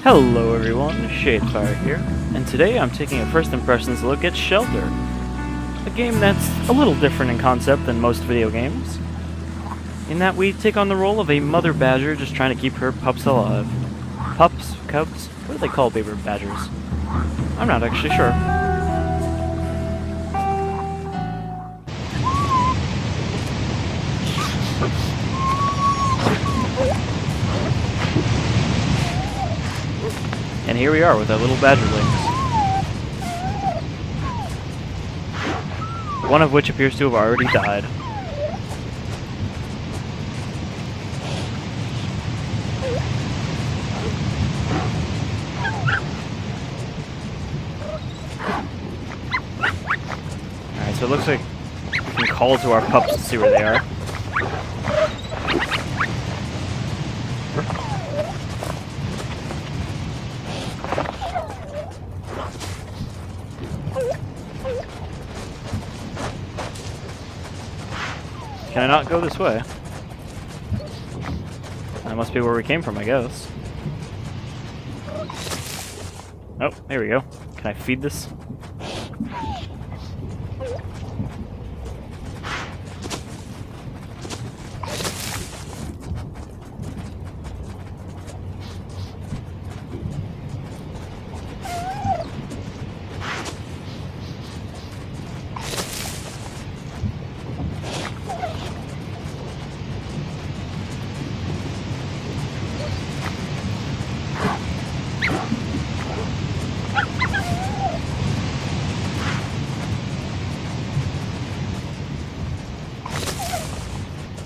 Hello everyone, Shadefire here, and today I'm taking a first impressions look at Shelter, a game that's a little different in concept than most video games, in that we take on the role of a mother badger just trying to keep her pups alive. Pups? Cubs? What do they call baby badgers? I'm not actually sure. And here we are with our little badgerlings. One of which appears to have already died. Alright, so it looks like we can call to our pups to see where they are. Can I not go this way? That must be where we came from, I guess. Oh, there we go. Can I feed this?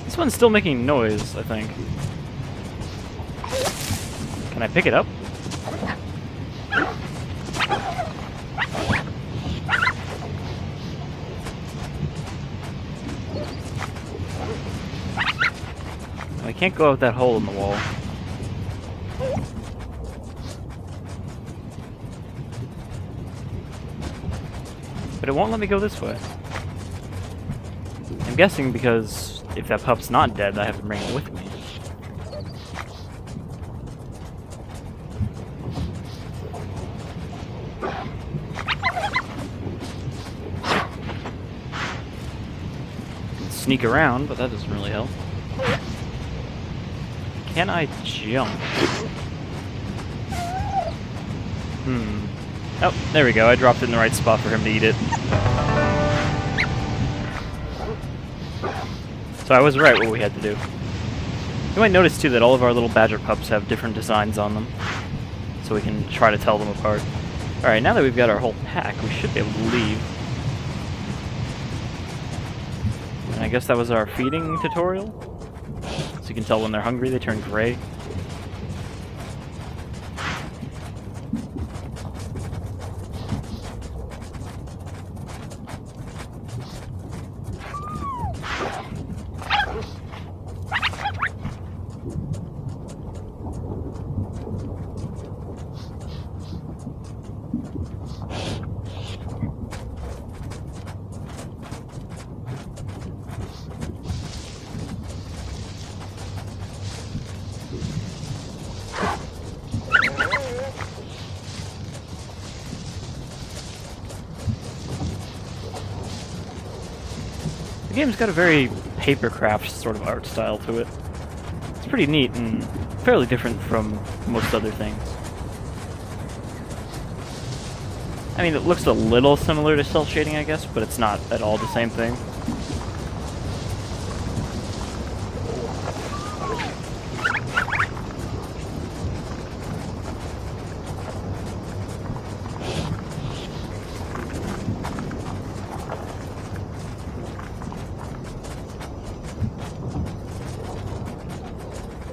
This one's still making noise, I think. Can I pick it up? I can't go out that hole in the wall. But it won't let me go this way. I'm guessing because if that pup's not dead, I have to bring it with me. I can sneak around, but that doesn't really help. Can I jump? Oh, there we go. I dropped it in the right spot for him to eat it. So I was right what we had to do. You might notice too that all of our little badger pups have different designs on them, so we can try to tell them apart. Alright, now that we've got our whole pack, we should be able to leave. And I guess that was our feeding tutorial? So you can tell when they're hungry, they turn gray. The game's got a very papercraft sort of art style to it. It's pretty neat and fairly different from most other things. I mean, it looks a little similar to cel shading, I guess, but it's not at all the same thing.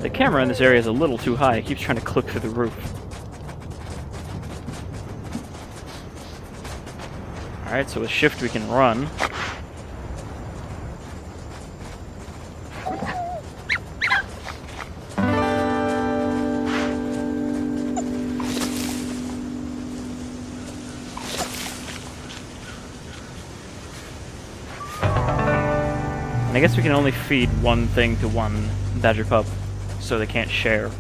The camera in this area is a little too high. It keeps trying to click through the roof. Alright, so with shift we can run. And I guess we can only feed one thing to one badger pup, so they can't share.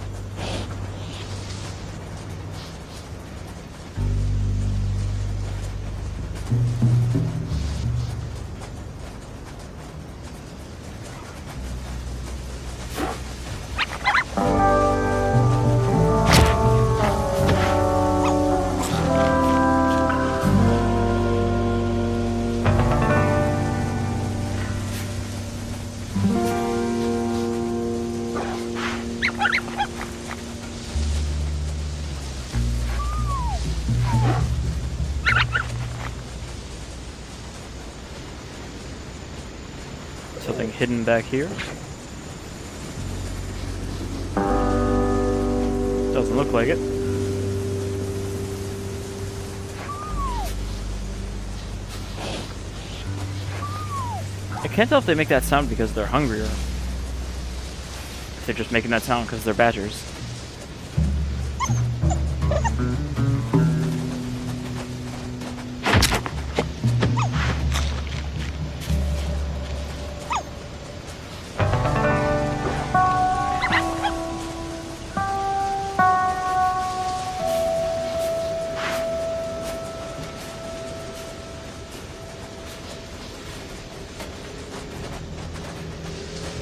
something hidden back here. Doesn't look like it. I can't tell if they make that sound because they're hungry or if they're just making that sound because they're badgers.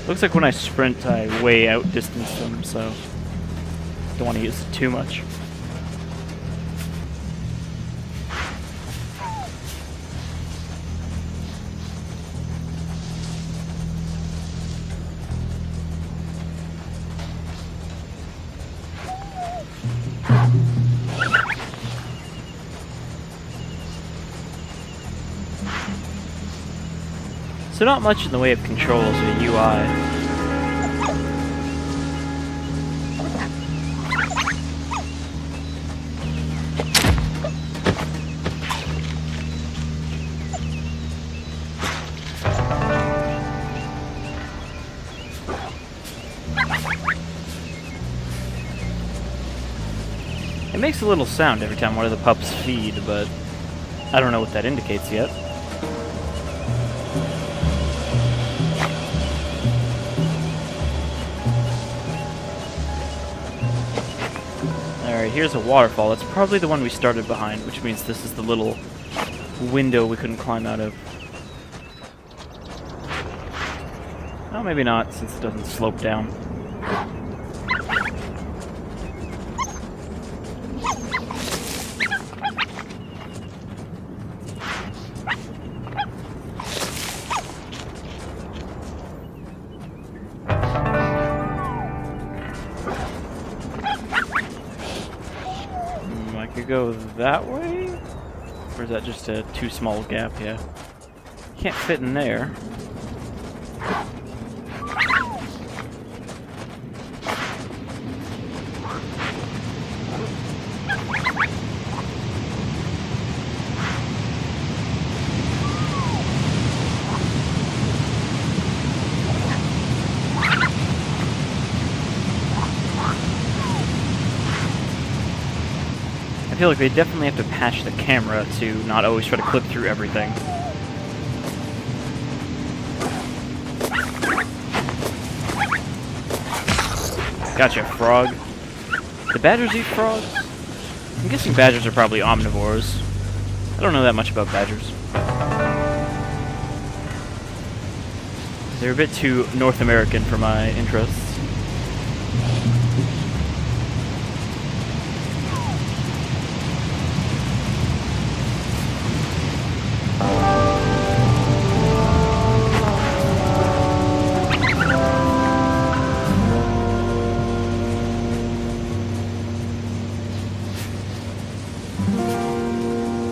Looks like when I sprint, I way outdistance them, so don't want to use it too much. So not much in the way of controls or UI. It makes a little sound every time one of the pups feed, but I don't know what that indicates yet. Alright, here's a waterfall. It's probably the one we started behind, which means this is the little window we couldn't climb out of. Oh, maybe not, since it doesn't slope down. Go that way? Or is that just a too small gap? Yeah. Can't fit in there. I feel like they definitely have to patch the camera to not always try to clip through everything. Gotcha, frog. Do badgers eat frogs? I'm guessing badgers are probably omnivores. I don't know that much about badgers. They're a bit too North American for my interests.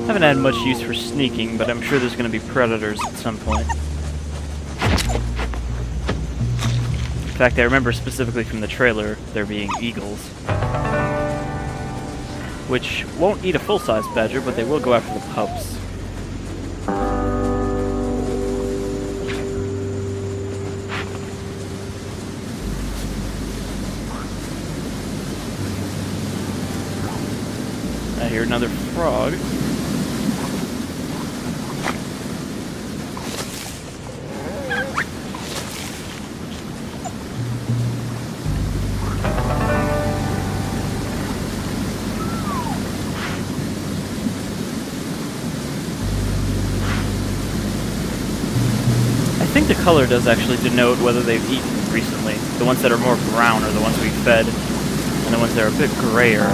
Haven't had much use for sneaking, but I'm sure there's going to be predators at some point. In fact, I remember specifically from the trailer there being eagles. Which won't eat a full-size badger, but they will go after the pups. I hear another frog. I think the color does actually denote whether they've eaten recently. The ones that are more brown are the ones we fed, and the ones that are a bit grayer.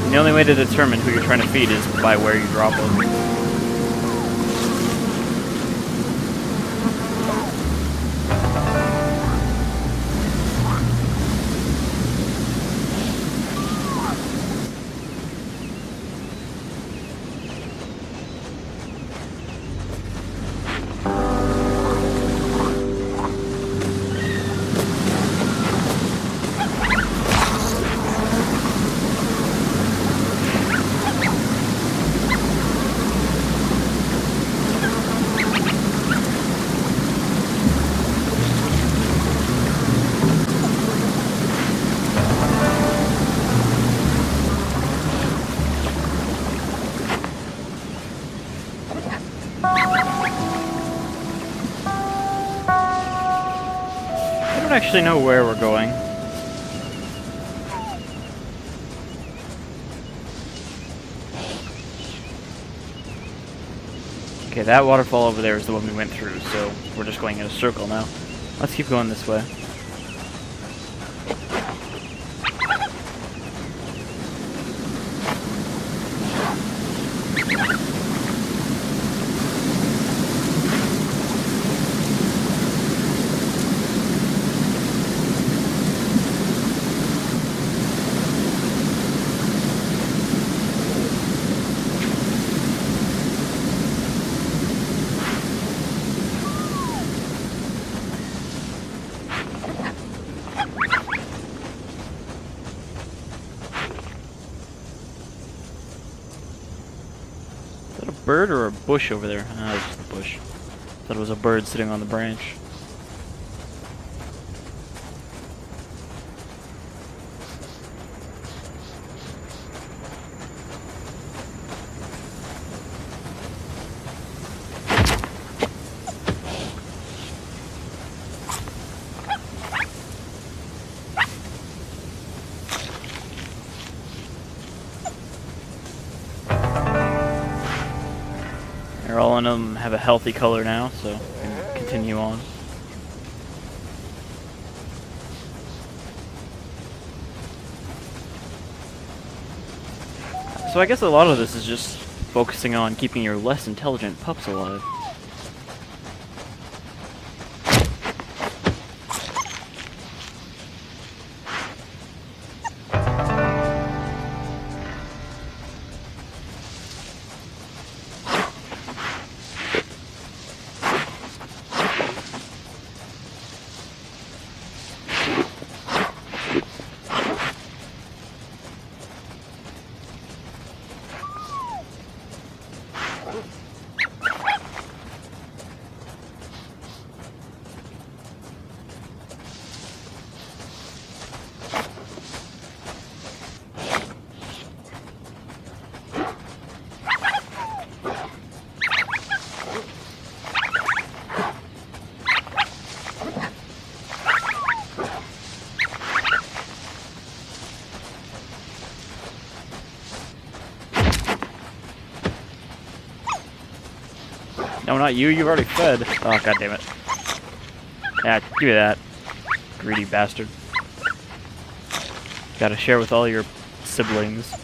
And the only way to determine who you're trying to feed is by where you drop them. actually know where we're going. Okay, that waterfall over there is the one we went through, so we're just going in a circle now. Let's keep going this way. Bird or a bush over there? Ah, it's just a bush. Thought it was a bird sitting on the branch. All of them have a healthy color now, so we can continue on. So I guess a lot of this is just focusing on keeping your less intelligent pups alive. No, not you. You've already fed. Oh, god damn it. Yeah, give me that. Greedy bastard. Gotta share with all your siblings.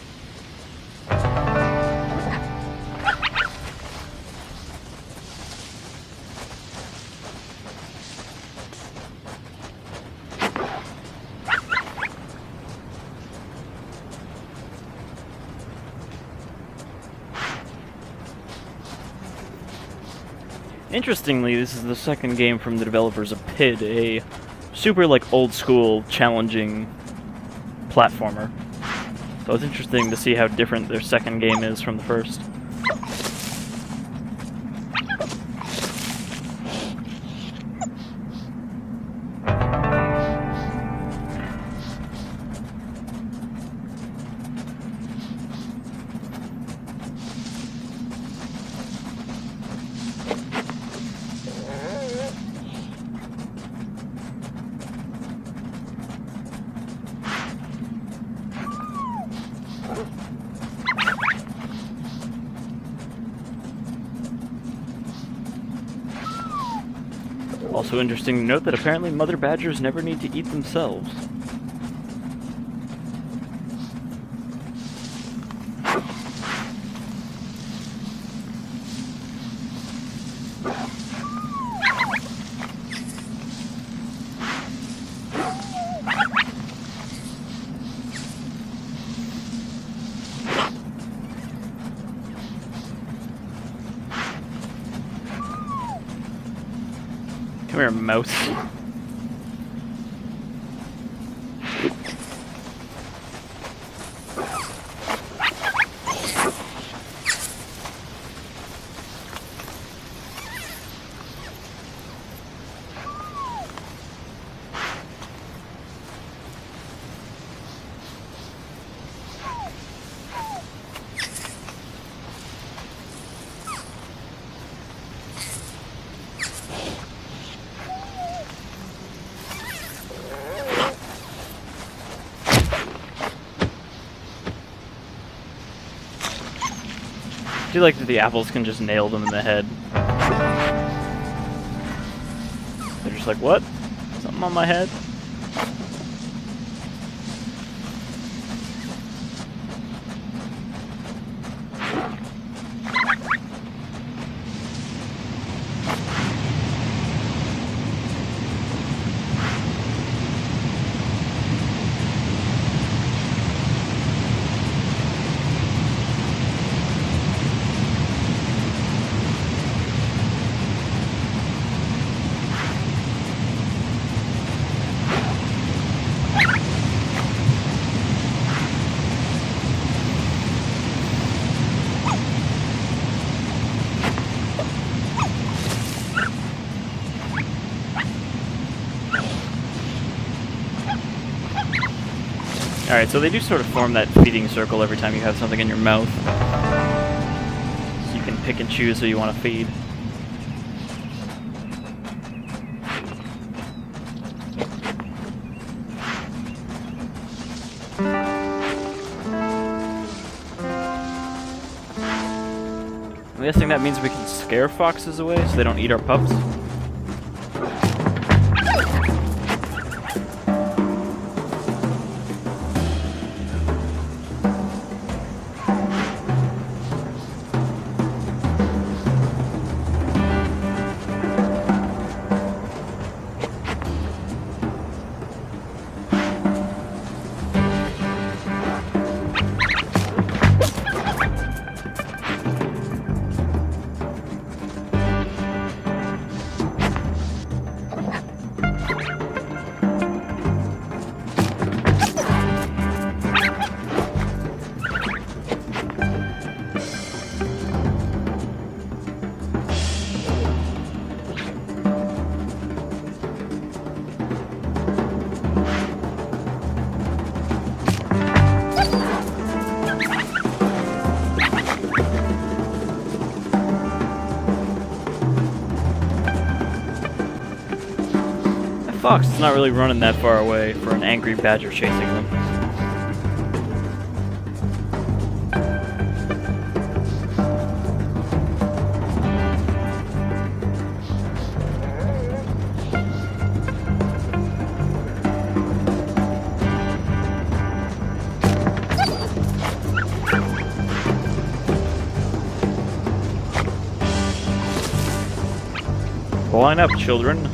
Interestingly, this is the second game from the developers of PID, a super, like, old-school, challenging platformer. So it's interesting to see how different their second game is from the first. Also interesting to note that apparently mother badgers never need to eat themselves. Come here, mouse. do like that the apples can just nail them in the head. They're just like, what? Something on my head? Alright, so they do sort of form that feeding circle every time you have something in your mouth. So you can pick and choose who you want to feed. I'm guessing that means we can scare foxes away so they don't eat our pups. Fox is not really running that far away for an angry badger chasing them. Line up, children.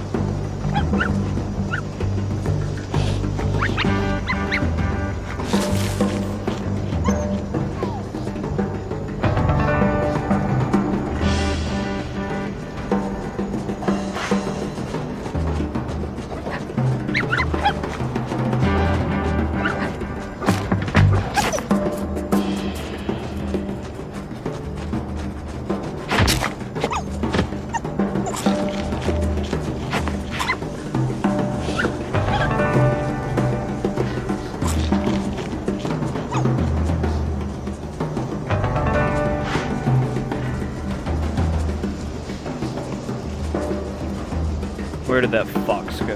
Where did that fox go?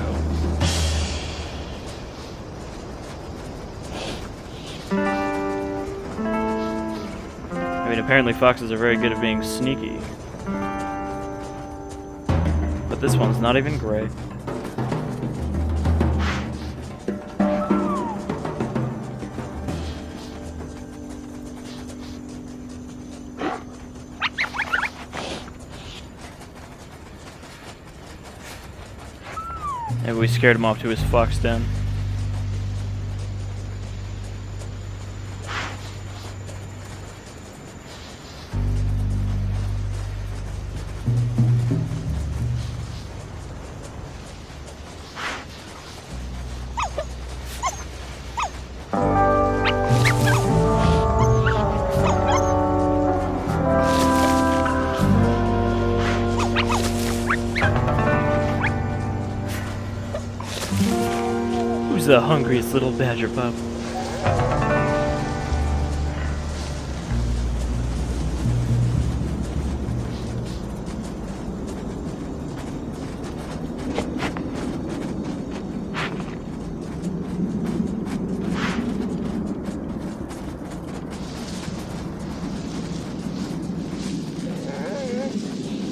I mean, apparently foxes are very good at being sneaky. But this one's not even gray. Maybe we scared him off to his fox den. Who's the hungriest little badger pup?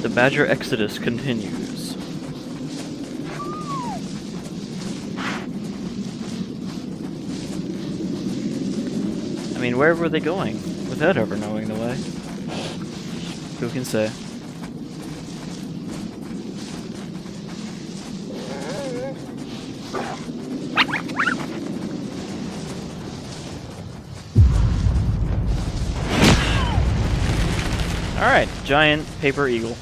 The badger exodus continues. I mean, where were they going without ever knowing the way? Who can say? Alright, giant paper eagle.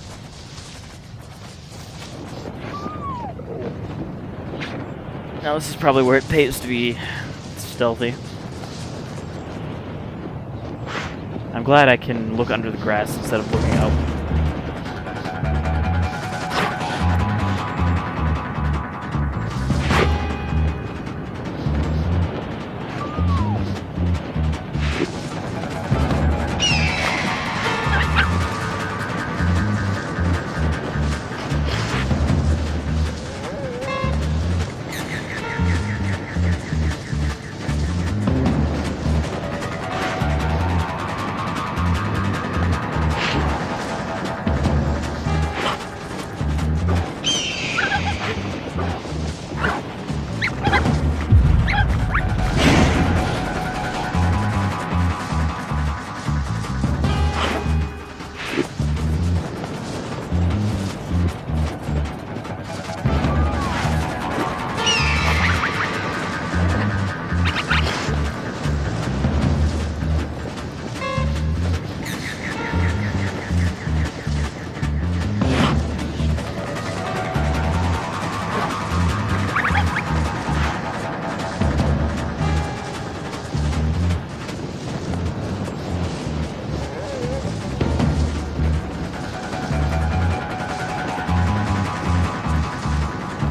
Now this is probably where it pays to be stealthy. I'm glad I can look under the grass instead of looking up.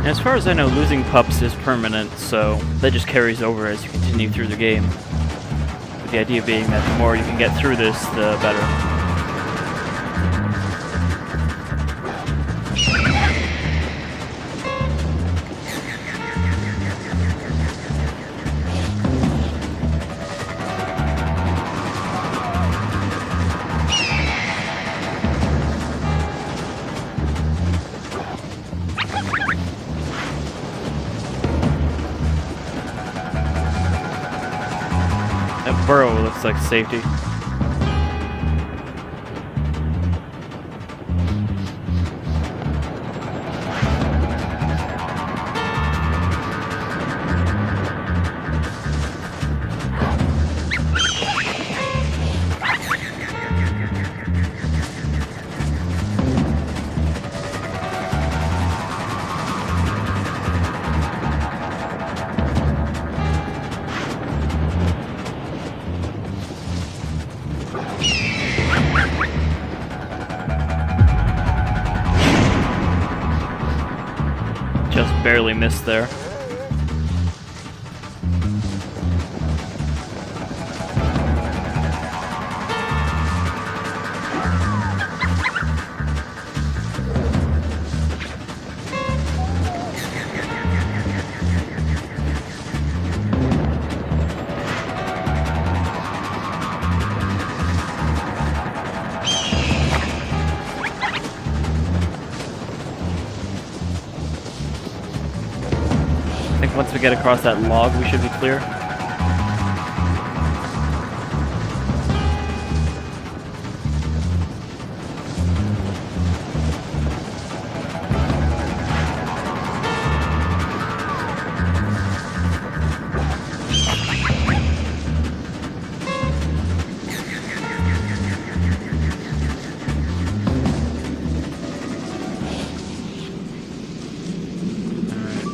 As far as I know, losing pups is permanent, so that just carries over as you continue through the game. With the idea being that the more you can get through this, the better. That burrow looks like safety. Just barely missed there. I think once we get across that log, we should be clear.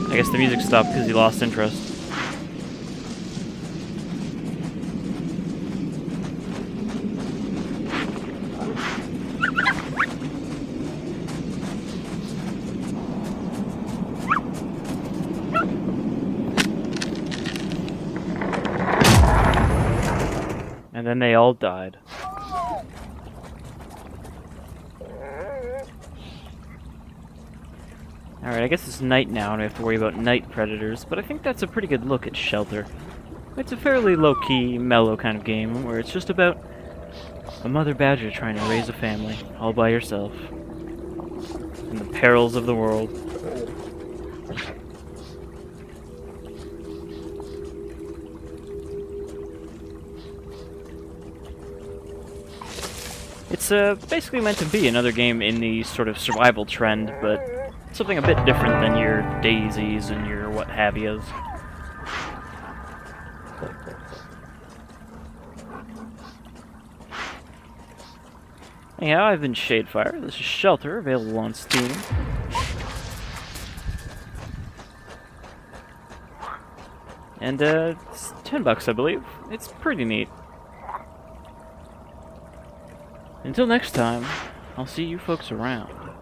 I guess the music stopped because he lost interest. And then they all died. Alright, I guess it's night now and we have to worry about night predators, but I think that's a pretty good look at Shelter. It's a fairly low-key, mellow kind of game where it's just about a mother badger trying to raise a family all by herself. and the perils of the world. It's basically meant to be another game in the sort of survival trend, but something a bit different than your daisies and your what have yous. Anyhow, I've been Shadefire. This is Shelter, available on Steam. And it's $10, I believe. It's pretty neat. Until next time, I'll see you folks around.